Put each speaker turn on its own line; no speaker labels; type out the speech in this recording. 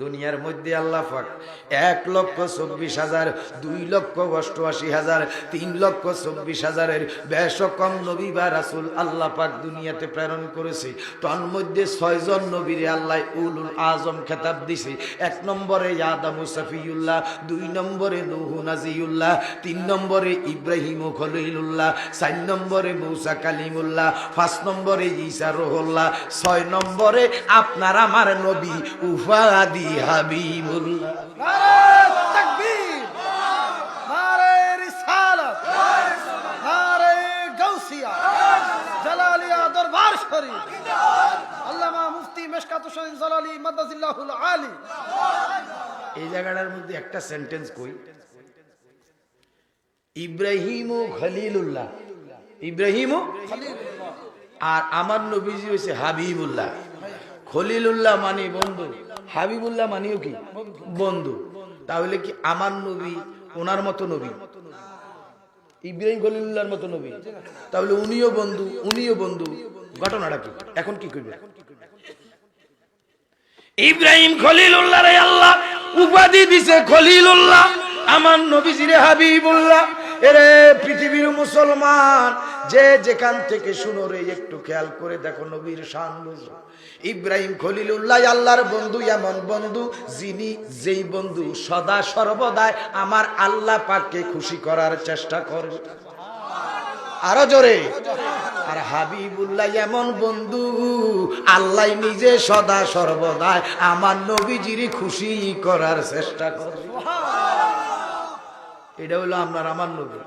দুনিয়ার মধ্যে আল্লাহ পাক 1,24,000, 2,88,000, 3,24,000 বেশ কম নবী বা রাসূল আল্লাহ পাক দুনিয়াতে প্রেরণ করেছে। তার মধ্যে 6 জন নবীরে আল্লাহ উলুল আজম খেতাব দিছে। 1 নম্বরে আদম সফিউল্লাহ, 2 নম্বরে নূহ নাজিউল্লাহ, 3 নম্বরে ইব্রাহিম খলিলুল্লাহ, 4 নম্বরে মূসা কালিমুল্লাহ, 5 নম্বরে ঈসা রুহুল্লাহ, 6 নম্বরে আপনার আমার নবী উফাদি হাবিবুল্লাহ।
নারে তাকবীর, নারে রিসালাত, নারে গাউসিয়া, জালালিয়া দরবার শরীফ, আল্লামা মুফতি মেশকাত হোসেন জালালি মাদাজিল্লাহুল আলী।
এই জায়গাটার মধ্যে একটা সেন্টেন্স কই, ইব্রাহিম ও খলিলুল্লাহ, ইব্রাহিম আর আমার নবীজি হয়েছে হাবিবুল্লাহ। খলিলুল্লাহ মানে বন্ধু, হাবিবুল্লাহ মানেও কি বন্ধু। তাহলে কি আমার নবী ওনার মতো নবী, ইব্রাহিম খলিলুল্লাহর মতো নবী, তাহলে উনিও বন্ধু উনিও বন্ধু। ঘটনাটা কি, এখন কি করবে? ইব্রাহিম খলিলুল্লাহ রে আল্লাহ উপাধি দিছে খলিলুল্লাহ, আমার নবীজিরে হাবিবুল্লাহ। এরে পৃথিবীর মুসলমান যে যেখান থেকে শুনো রে, একটু খেয়াল করে দেখো নবীর শান বুঝো। ইব্রাহিম খলিলুল্লাহ আল্লাহর বন্ধু, এমন বন্ধু যিনি যেই বন্ধু সদা সর্বদাই আমার আল্লাহ পাককে খুশি করার চেষ্টা করে। আরো জোরে। আর হাবিবুল্লাহ এমন বন্ধু আল্লাহ নিজে সদা সর্বদাই আমার নবীজির খুশি করার চেষ্টা করে। এটা হলো আপনার আমার নবী।